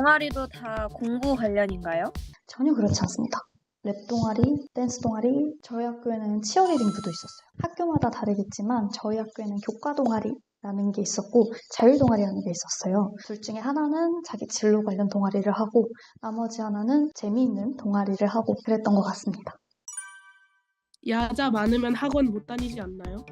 동아리도 다 공부 관련인가요? 전혀 그렇지 않습니다. 랩 동아리, 댄스 동아리, 저희 학교에는 치어리딩부도 있었어요. 학교마다 다르겠지만 저희 학교에는 교과 동아리라는 게 있었고 자율 동아리라는 게 있었어요. 둘 중에 하나는 자기 진로 관련 동아리를 하고 나머지 하나는 재미있는 동아리를 하고 그랬던 것 같습니다. 야자 많으면 학원 못 다니지 않나요?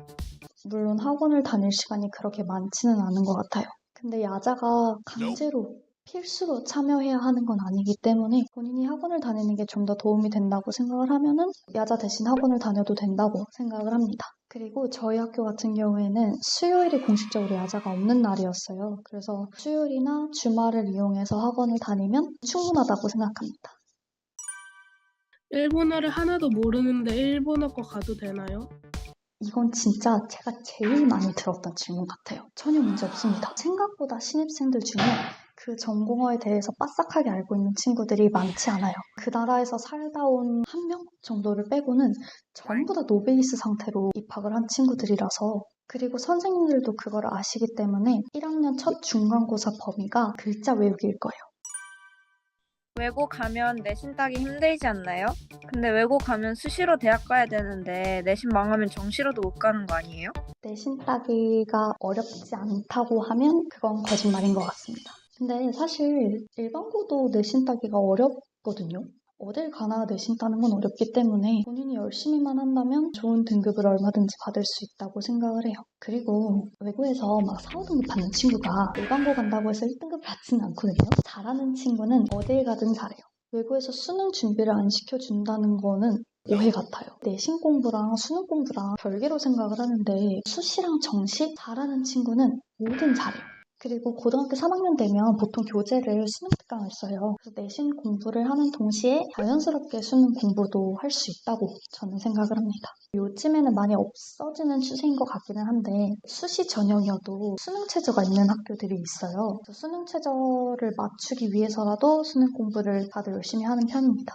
물론 학원을 다닐 시간이 그렇게 많지는 않은 것 같아요. 근데 야자가 강제로 필수로 참여해야 하는 건 아니기 때문에 본인이 학원을 다니는 게 좀 더 도움이 된다고 생각을 하면은 야자 대신 학원을 다녀도 된다고 생각을 합니다. 그리고 저희 학교 같은 경우에는 수요일이 공식적으로 야자가 없는 날이었어요. 그래서 수요일이나 주말을 이용해서 학원을 다니면 충분하다고 생각합니다. 일본어를 하나도 모르는데 일본어과 가도 되나요? 이건 진짜 제가 제일 많이 들었던 질문 같아요. 전혀 문제 없습니다. 생각보다 신입생들 중에 그 전공어에 대해서 빠삭하게 알고 있는 친구들이 많지 않아요. 그 나라에서 살다 온 한 명 정도를 빼고는 전부 다 노베이스 상태로 입학을 한 친구들이라서 그리고 선생님들도 그걸 아시기 때문에 1학년 첫 중간고사 범위가 글자 외우기일 거예요. 외고 가면 내신 따기 힘들지 않나요? 근데 외고 가면 수시로 대학 가야 되는데 내신 망하면 정시로도 못 가는 거 아니에요? 내신 따기가 어렵지 않다고 하면 그건 거짓말인 것 같습니다. 근데 사실 일반고도 내신 따기가 어렵거든요. 어딜 가나 내신 따는 건 어렵기 때문에 본인이 열심히만 한다면 좋은 등급을 얼마든지 받을 수 있다고 생각을 해요. 그리고 외고에서 막 4, 5등급 받는 친구가 일반고 간다고 해서 1등급 받지는 않거든요. 잘하는 친구는 어딜 가든 잘해요. 외고에서 수능 준비를 안 시켜준다는 거는 오해 같아요. 내신 공부랑 수능 공부랑 별개로 생각을 하는데 수시랑 정시 잘하는 친구는 뭐든 잘해요. 그리고 고등학교 3학년 되면 보통 교재를 수능 특강을 써요. 그래서 내신 공부를 하는 동시에 자연스럽게 수능 공부도 할 수 있다고 저는 생각을 합니다. 요즘에는 많이 없어지는 추세인 것 같기는 한데 수시 전형이어도 수능 최저가 있는 학교들이 있어요. 그래서 수능 최저를 맞추기 위해서라도 수능 공부를 다들 열심히 하는 편입니다.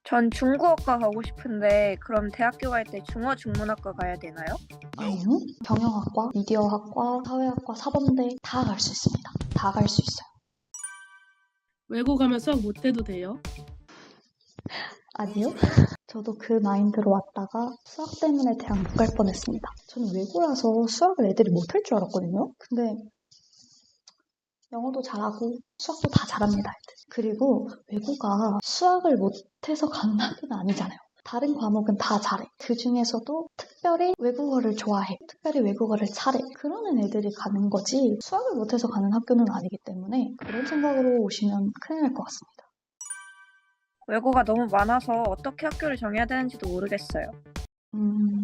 전 중국어과 가고 싶은데 그럼 대학교 갈 때 중어 중문학과 가야 되나요? 아니요. 경영학과, 미디어학과, 사회학과, 사범대 다 갈 수 있습니다. 다 갈 수 있어요. 외고 가면 수학 못해도 돼요? 아니요. 저도 그 마인드로 왔다가 수학 때문에 대학 못 갈 뻔했습니다. 저는 외고라서 수학을 애들이 못할 줄 알았거든요. 근데 영어도 잘하고 수학도 다 잘합니다. 애들. 그리고 외고가 수학을 못해서 가는 학교는 아니잖아요. 다른 과목은 다 잘해. 그 중에서도 특별히 외국어를 좋아해. 특별히 외국어를 잘해. 그러는 애들이 가는 거지 수학을 못해서 가는 학교는 아니기 때문에 그런 생각으로 오시면 큰일 날 것 같습니다. 외고가 너무 많아서 어떻게 학교를 정해야 되는지도 모르겠어요.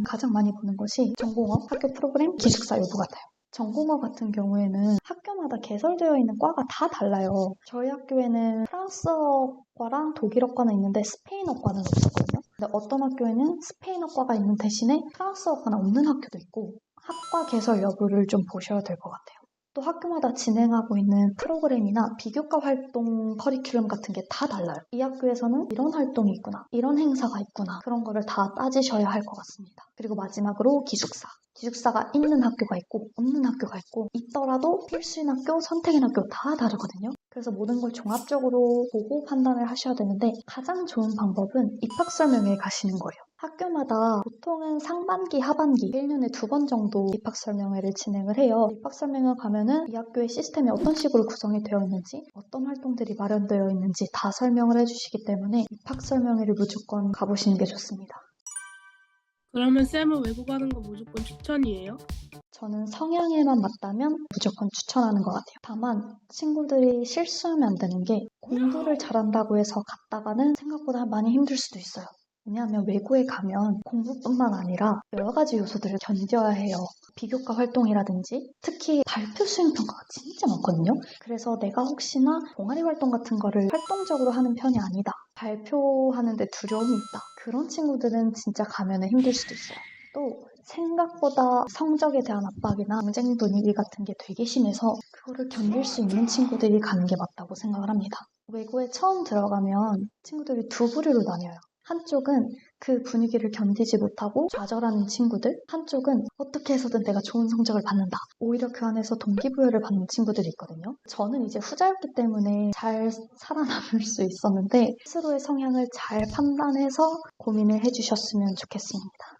가장 많이 보는 것이 전공업, 학교 프로그램, 기숙사 여부 같아요. 전공업 같은 경우에는 학교마다 개설되어 있는 과가 다 달라요. 저희 학교에는 프랑스어과랑 독일어과는 있는데 스페인어과는 없었거든요. 근데 어떤 학교에는 스페인어과가 있는 대신에 프랑스어과는 없는 학교도 있고 학과 개설 여부를 좀 보셔야 될 것 같아요. 또 학교마다 진행하고 있는 프로그램이나 비교과 활동 커리큘럼 같은 게 다 달라요. 이 학교에서는 이런 활동이 있구나, 이런 행사가 있구나 그런 거를 다 따지셔야 할 것 같습니다. 그리고 마지막으로 기숙사. 기숙사가 있는 학교가 있고 없는 학교가 있고 있더라도 필수인 학교, 선택인 학교 다 다르거든요. 그래서 모든 걸 종합적으로 보고 판단을 하셔야 되는데 가장 좋은 방법은 입학설명회에 가시는 거예요. 학교마다 보통은 상반기, 하반기 1년에 2번 정도 입학설명회를 진행을 해요. 입학설명회 가면은 이 학교의 시스템이 어떤 식으로 구성이 되어 있는지 어떤 활동들이 마련되어 있는지 다 설명을 해주시기 때문에 입학설명회를 무조건 가보시는 게 좋습니다. 그러면 쌤은 외고 가는 거 무조건 추천이에요? 저는 성향에만 맞다면 무조건 추천하는 것 같아요. 다만 친구들이 실수하면 안 되는 게 공부를 잘한다고 해서 갔다가는 생각보다 많이 힘들 수도 있어요. 왜냐하면 외고에 가면 공부뿐만 아니라 여러 가지 요소들을 견뎌야 해요. 비교과 활동이라든지 특히 발표 수행 평가가 진짜 많거든요. 그래서 내가 혹시나 동아리 활동 같은 거를 활동적으로 하는 편이 아니다. 발표하는데 두려움이 있다. 그런 친구들은 진짜 가면은 힘들 수도 있어요. 또 생각보다 성적에 대한 압박이나 경쟁 분위기 같은 게 되게 심해서 그거를 견딜 수 있는 친구들이 가는 게 맞다고 생각을 합니다. 외고에 처음 들어가면 친구들이 두 부류로 나뉘어요. 한쪽은 그 분위기를 견디지 못하고 좌절하는 친구들, 한쪽은 어떻게 해서든 내가 좋은 성적을 받는다. 오히려 그 안에서 동기부여를 받는 친구들이 있거든요. 저는 이제 후자였기 때문에 잘 살아남을 수 있었는데 스스로의 성향을 잘 판단해서 고민을 해주셨으면 좋겠습니다.